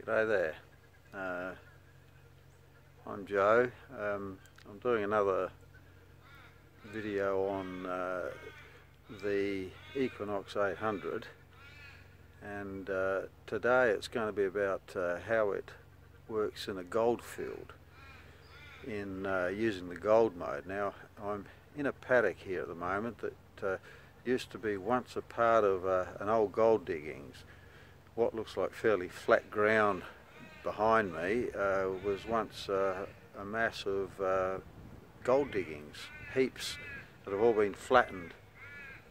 G'day there. I'm Joe. I'm doing another video on the Equinox 800, and today it's going to be about how it works in a gold field in using the gold mode. Now, I'm in a paddock here at the moment that used to be once a part of an old gold diggings. What looks like fairly flat ground behind me was once a mass of gold diggings, heaps that have all been flattened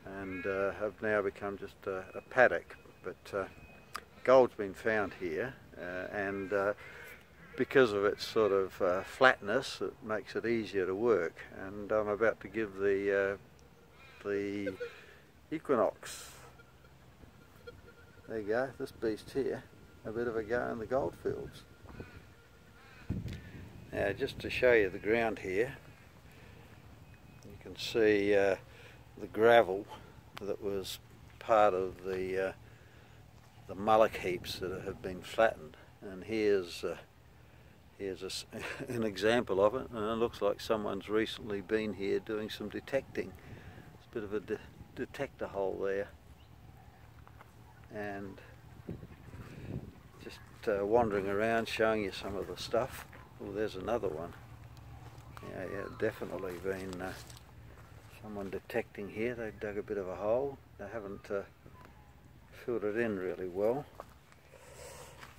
and have now become just a paddock. But gold's been found here, and because of its sort of flatness, it makes it easier to work. And I'm about to give the Equinox, there you go, this beast here, a bit of a go in the gold fields. Now, just to show you the ground here, you can see the gravel that was part of the mullock heaps that have been flattened, and here's an example of it, and it looks like someone's recently been here doing some detecting. It's a bit of a detector hole there, and just wandering around showing you some of the stuff. Oh, there's another one. Yeah, definitely been someone detecting here. They dug a bit of a hole. They haven't filled it in really well.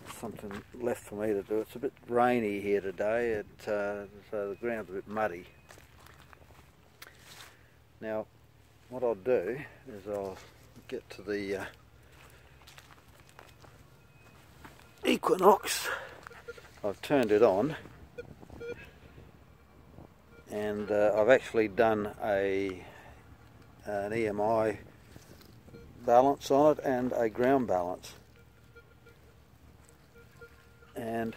There's something left for me to do. It's a bit rainy here today, so the ground's a bit muddy. Now, what I'll do is I'll get to the Equinox. I've turned it on, and I've actually done an EMI balance on it and a ground balance, and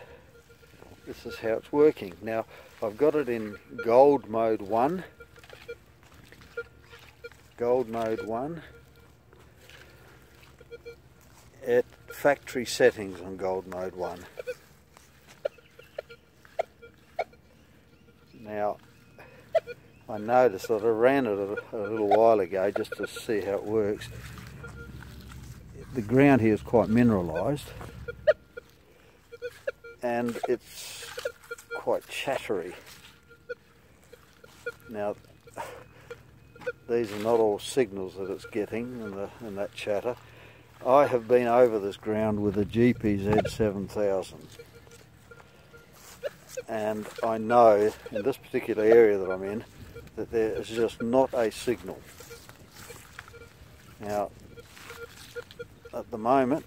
this is how it's working. Now, I've got it in gold mode 1. Gold mode 1 at factory settings on gold mode 1. Now, I noticed that I ran it a little while ago just to see how it works. The ground here is quite mineralised, and it's quite chattery. Now, these are not all signals that it's getting in that chatter. I have been over this ground with a GPZ 7000, and I know in this particular area that I'm in that there is just not a signal. Now, at the moment,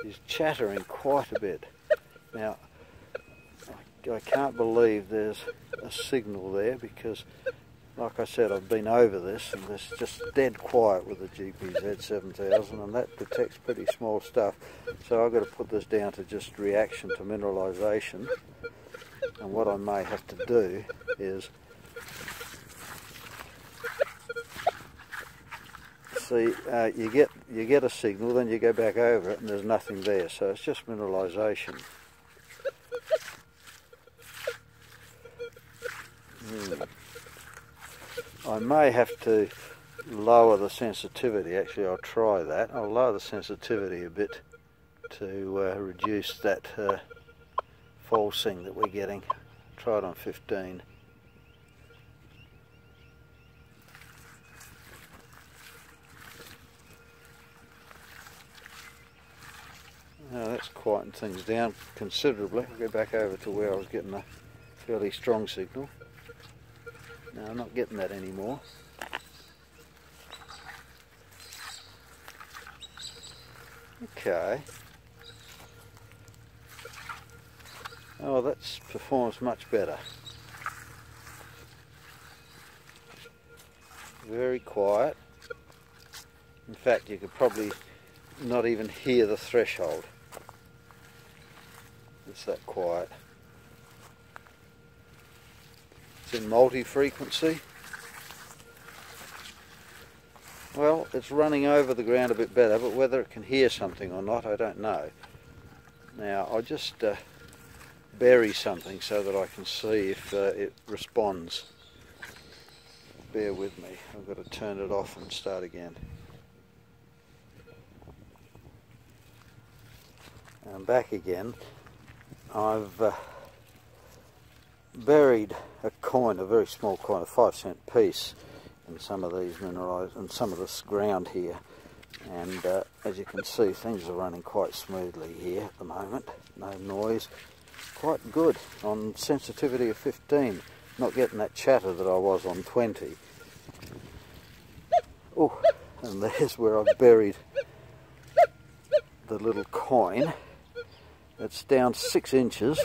she's chattering quite a bit. Now, I can't believe there's a signal there, because like I said, I've been over this and it's just dead quiet with the GPZ 7000, and that detects pretty small stuff. So I've got to put this down to just reaction to mineralisation, and what I may have to do is see, you get a signal, then you go back over it and there's nothing there, so it's just mineralisation. I may have to lower the sensitivity. Actually, I'll try that. I'll lower the sensitivity a bit to reduce that falsing that we're getting. Try it on 15. Now that's quietened things down considerably. I'll go back over to where I was getting a fairly strong signal. No, I'm not getting that anymore. Okay. Oh, that performs much better. Very quiet. In fact, you could probably not even hear the threshold. It's that quiet. It's in multi-frequency. Well, it's running over the ground a bit better, but whether it can hear something or not, I don't know. Now I'll just bury something so that I can see if it responds. Bear with me, I've got to turn it off and start again. I'm back again. I've buried a coin, a very small coin, a 5-cent piece, in some of these mineralised, and some of this ground here. And as you can see, things are running quite smoothly here at the moment. No noise. Quite good on sensitivity of 15. Not getting that chatter that I was on 20. Oh, and there's where I've buried the little coin. It's down 6 inches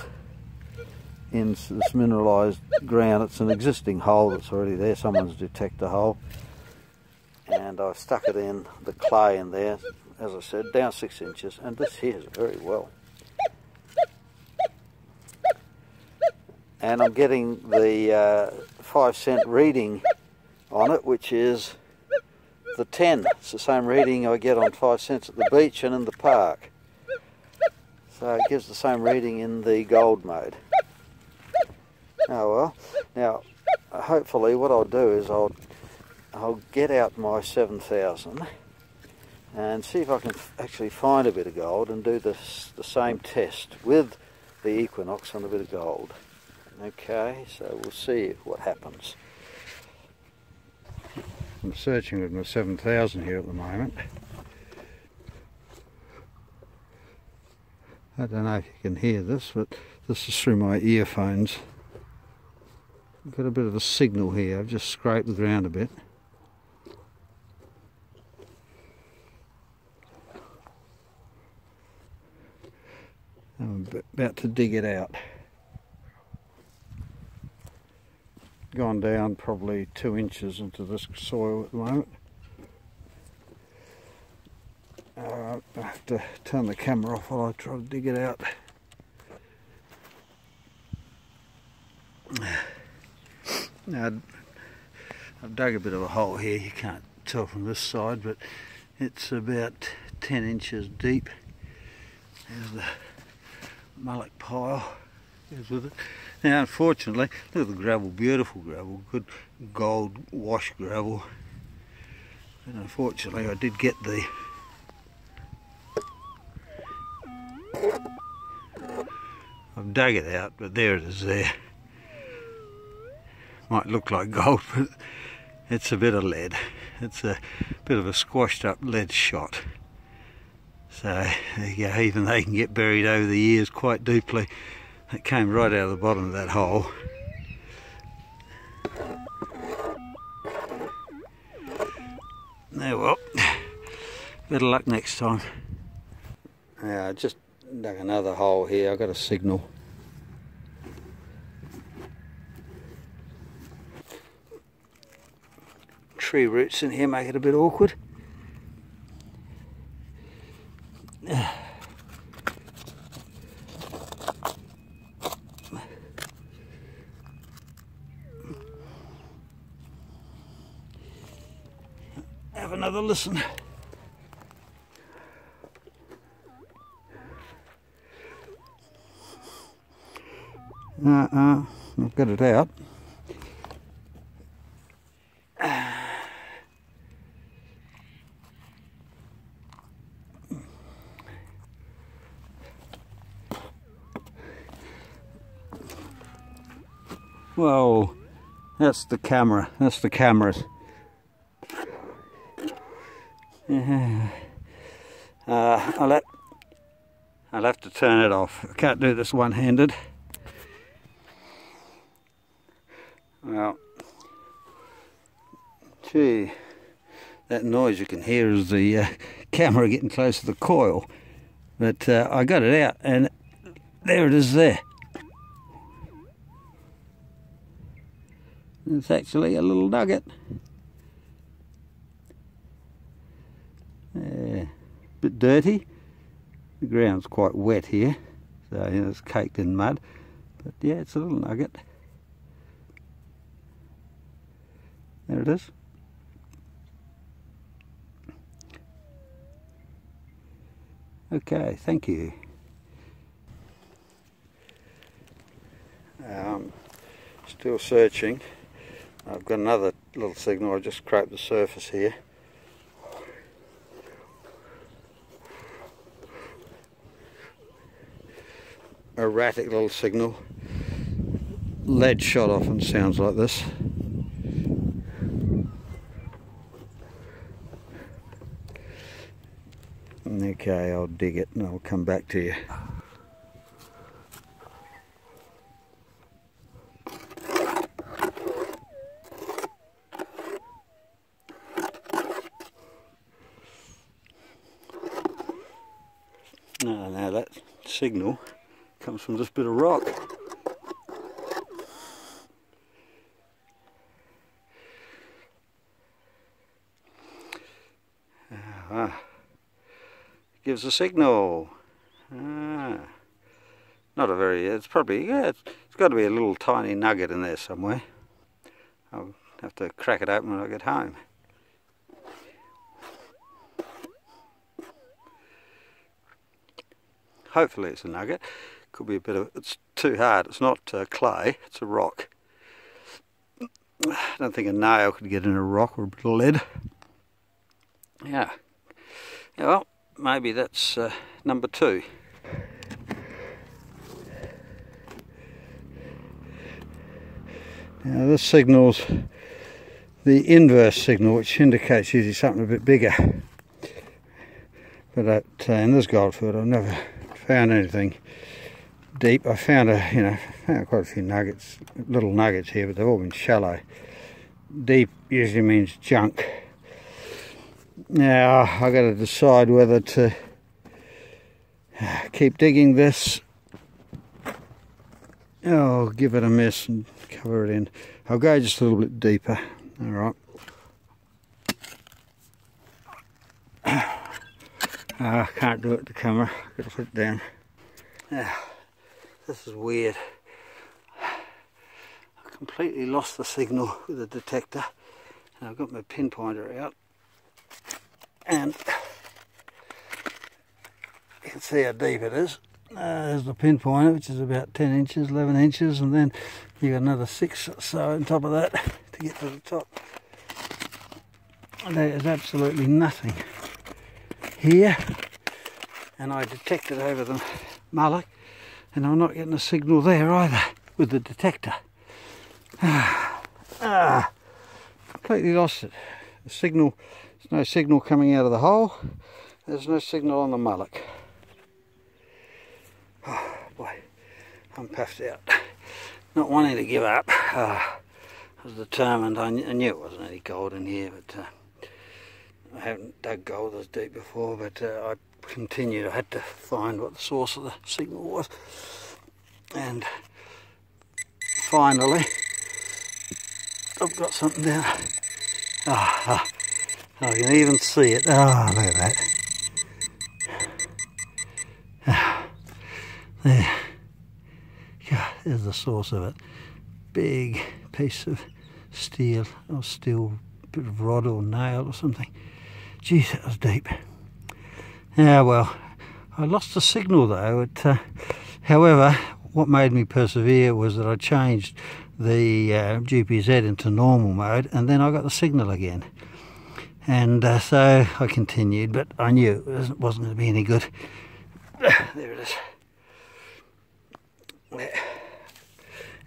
in this mineralised ground. It's an existing hole that's already there, someone's detector hole. And I've stuck it in the clay in there, as I said, down 6 inches, and this hears very well. And I'm getting the 5-cent reading on it, which is the 10. It's the same reading I get on 5 cents at the beach and in the park. So it gives the same reading in the gold mode. Oh well. Now, hopefully what I'll do is I'll get out my 7000 and see if I can actually find a bit of gold and do the same test with the Equinox and a bit of gold. Okay, so we'll see what happens. I'm searching with my 7000 here at the moment. I don't know if you can hear this, but this is through my earphones. I've got a bit of a signal here. I've just scraped the ground a bit. I'm about to dig it out. Gone down probably 2 inches into this soil at the moment. I have to turn the camera off while I try to dig it out. Now, I've dug a bit of a hole here. You can't tell from this side, but it's about 10 inches deep. There's the mullock pile. Goes with it. Now, unfortunately, look at the gravel, beautiful gravel, good gold wash gravel. But unfortunately, I did get the I've dug it out, but there it is there. Might look like gold, but it's a bit of lead. It's a bit of a squashed up lead shot. So there you go, even they can get buried over the years quite deeply. It came right out of the bottom of that hole. Oh well, better luck next time. Now I just dug another hole here. I've got a signal. Tree roots in here make it a bit awkward. Have another listen. I've got it out. Whoa, that's the camera. That's the cameras. I'll have to turn it off. I can't do this one-handed. Well, gee, that noise you can hear is the camera getting close to the coil. But I got it out, and there it is there. It's actually a little nugget. Bit dirty. The ground's quite wet here, so you know, it's caked in mud. But yeah, it's a little nugget. There it is. Okay, thank you. Still searching. I've got another little signal. I just scraped the surface here. Erratic little signal. Lead shot often sounds like this. Okay, I'll dig it and I'll come back to you. Now that signal comes from this bit of rock. Gives a signal. Not a very, it's probably, yeah, it's got to be a little tiny nugget in there somewhere. I'll have to crack it open when I get home. Hopefully it's a nugget. Could be a bit of, it's too hard, it's not clay, it's a rock. I don't think a nail could get in a rock or a bit of lead. Yeah, well, maybe that's number 2. Now this signal's the inverse signal, which indicates usually something a bit bigger. But in this goldfield I've never found anything deep. I found quite a few nuggets, little nuggets here, but they've all been shallow. Deep usually means junk. Now I've got to decide whether to keep digging this. I'll give it a miss and cover it in. I'll go just a little bit deeper. Alright. I can't do it with the camera. I've got to put it down. Now, this is weird. I completely lost the signal with the detector. And I've got my pinpointer out. And you can see how deep it is. There's the pinpointer, which is about 10 inches, 11 inches, and then you got another 6 or so on top of that to get to the top. And there is absolutely nothing here, and I detected over the mullock, and I'm not getting a signal there either with the detector. Completely lost it. The signal. There's no signal coming out of the hole. There's no signal on the mullock. Oh boy, I'm puffed out. Not wanting to give up. I was determined. I knew it wasn't any gold in here, but I haven't dug gold this deep before. But I continued. I had to find what the source of the signal was, and finally, I've got something down. I can even see it. Oh, look at that. There. God, there's the source of it. Big piece of steel or steel bit of rod or nail or something. Geez, that was deep. Yeah, well, I lost the signal though. However, what made me persevere was that I changed the GPZ into normal mode, and then I got the signal again. And so I continued, but I knew it wasn't going to be any good. There it is.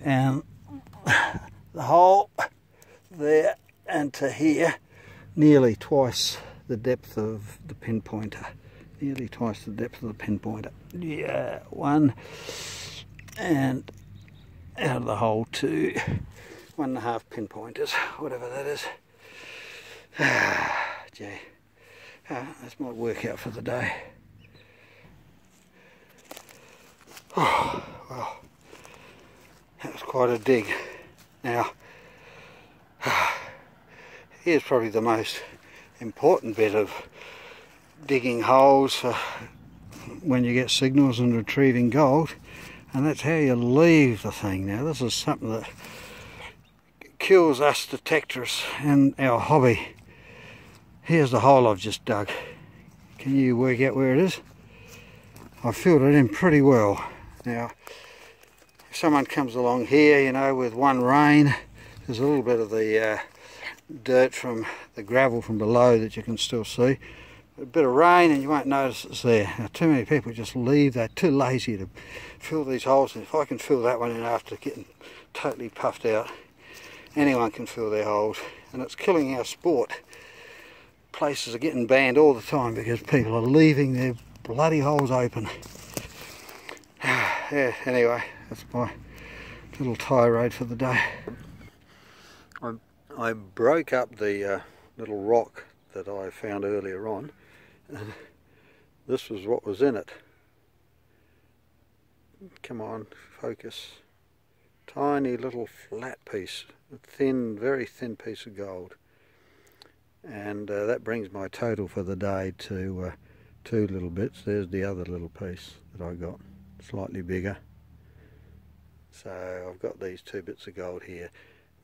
And the hole there and to here, nearly twice the depth of the pinpointer. Nearly twice the depth of the pinpointer. Yeah, 1, and out of the hole 2. 1.5 pinpointers, whatever that is. Gee, that's my workout for the day. Oh, well, that was quite a dig. Now, here's probably the most important bit of digging holes when you get signals and retrieving gold, and that's how you leave the thing. Now, this is something that kills us detectors and our hobby. Here's the hole I've just dug. Can you work out where it is? I've filled it in pretty well. Now, if someone comes along here, you know, with one rain, there's a little bit of the dirt from the gravel from below that you can still see. A bit of rain and you won't notice it's there. Now, too many people just leave, they're too lazy to fill these holes, and if I can fill that one in after getting totally puffed out, anyone can fill their holes, and it's killing our sport. Places are getting banned all the time because people are leaving their bloody holes open. Yeah, anyway, that's my little tirade for the day. I broke up the little rock that I found earlier on, and this was what was in it. Come on, focus. Tiny little flat piece, a thin, very thin piece of gold. And that brings my total for the day to 2 little bits. There's the other little piece that I got, slightly bigger. So I've got these 2 bits of gold here.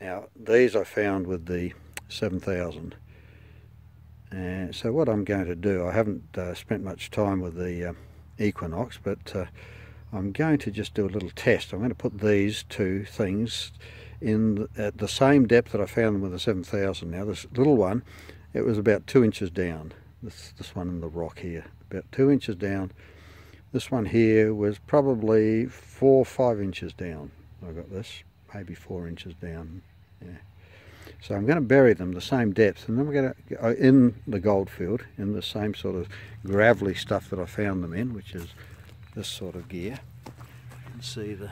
Now these I found with the 7000. And so what I'm going to do, I haven't spent much time with the Equinox, but I'm going to just do a little test. I'm going to put these 2 things in at the same depth that I found them with the 7000. Now this little one, it was about 2 inches down. This one in the rock here, about 2 inches down. This one here was probably 4 or 5 inches down. I got this, maybe 4 inches down. Yeah. So I'm going to bury them the same depth, and then we're going to go in the gold field in the same sort of gravelly stuff that I found them in, which is this sort of gear. You can see the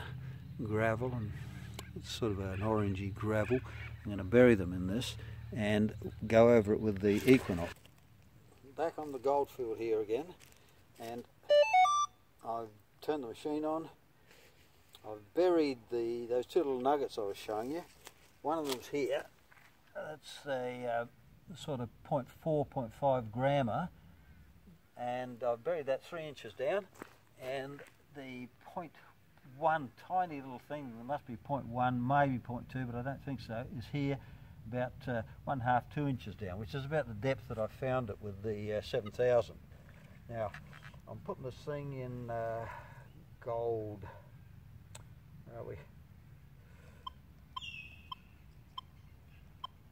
gravel, and it's sort of an orangey gravel. I'm going to bury them in this and go over it with the Equinox. Back on the gold field here again, and I've turned the machine on. I've buried those 2 little nuggets I was showing you. One of them's here. That's a sort of 0.4, 0.5 grammer, and I've buried that 3 inches down. And the 0.1 tiny little thing, there must be 0.1, maybe 0.2, but I don't think so, is here about 1/2, 2 inches down, which is about the depth that I found it with the 7000. Now, I'm putting this thing in gold. Where are we?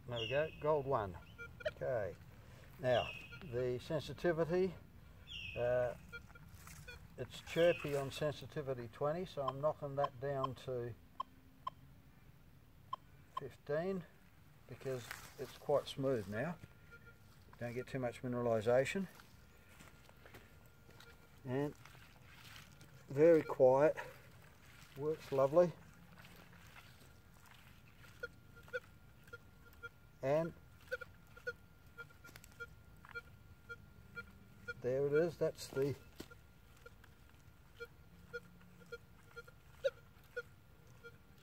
There we go, gold 1. Okay. Now, the sensitivity, it's chirpy on sensitivity 20, so I'm knocking that down to 15 because it's quite smooth now. Don't get too much mineralisation. And very quiet, works lovely. And there it is, that's the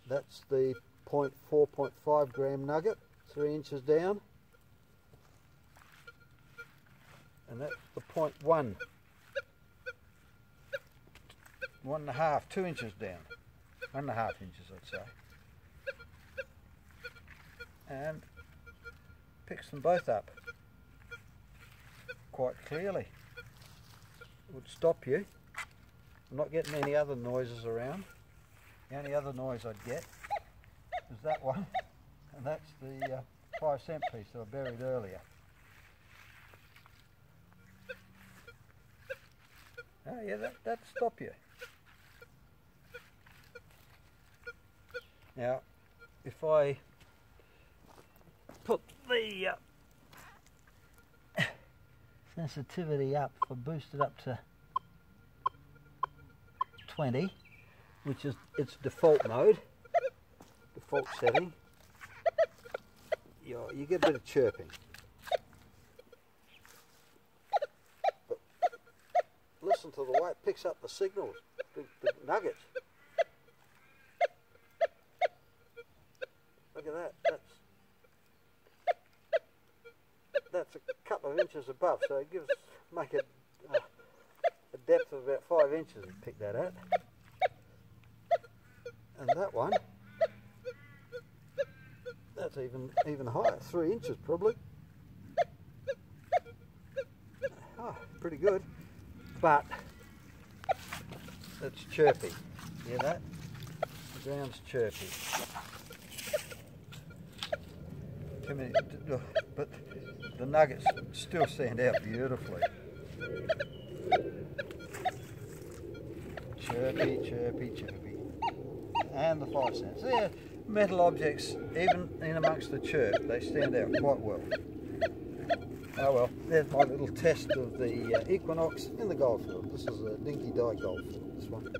That's the 0.4, 0.5 gram nugget, 3 inches down. And that's the 0.1, 1.5, 2 inches down. 1.5 inches, I'd say. And picks them both up quite clearly. It would stop you. I'm not getting any other noises around. The only other noise I'd get is that one, and that's the 5-cent piece that I buried earlier. Oh yeah, that'd stop you. Now, if I put the sensitivity up, if I boost it up to 20, which is its default mode, default setting, you get a bit of chirping. But listen to the way it picks up the signals, the nuggets. Look at that. That's a couple of inches above, so it make it a depth of about 5 inches to pick that at. And that one, that's even higher, 3 inches probably. Oh, pretty good. But it's chirpy. Hear that? The ground's chirpy. Too many, but the nuggets still stand out beautifully. Chirpy, chirpy, chirpy. And the 5 cents. They're metal objects, even in amongst the chirp, they stand out quite well. Oh well, there's my little test of the Equinox in the Goldfield. This is a Dinky Di Goldfield, this one.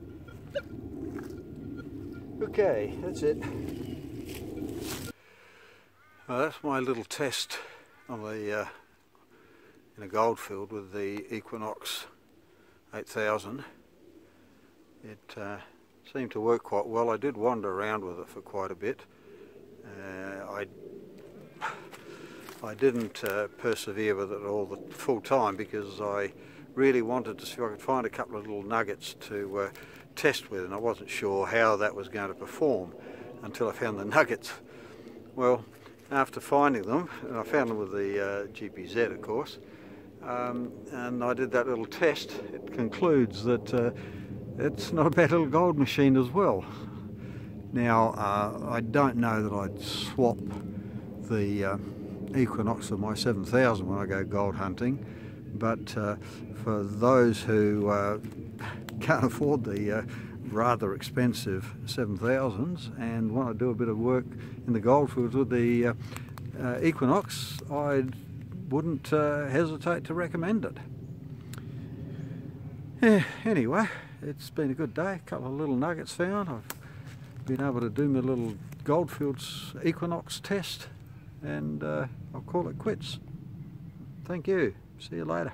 Okay, that's it. Well, that's my little test on the in a Goldfield with the Equinox 8000. It seemed to work quite well. I did wander around with it for quite a bit. I didn't persevere with it all the full time because I really wanted to see if I could find a couple of little nuggets to test with, and I wasn't sure how that was going to perform until I found the nuggets. Well, after finding them, and I found them with the GPZ of course, and I did that little test, it concludes that it's not a bad little gold machine as well. Now, I don't know that I'd swap the Equinox of my 7000 when I go gold hunting, but for those who can't afford the rather expensive 7000s and want to do a bit of work in the goldfields with the Equinox, I wouldn't hesitate to recommend it. Yeah, anyway, it's been a good day, a couple of little nuggets found. I've been able to do my little Goldfields Equinox test, and I'll call it quits. Thank you. See you later.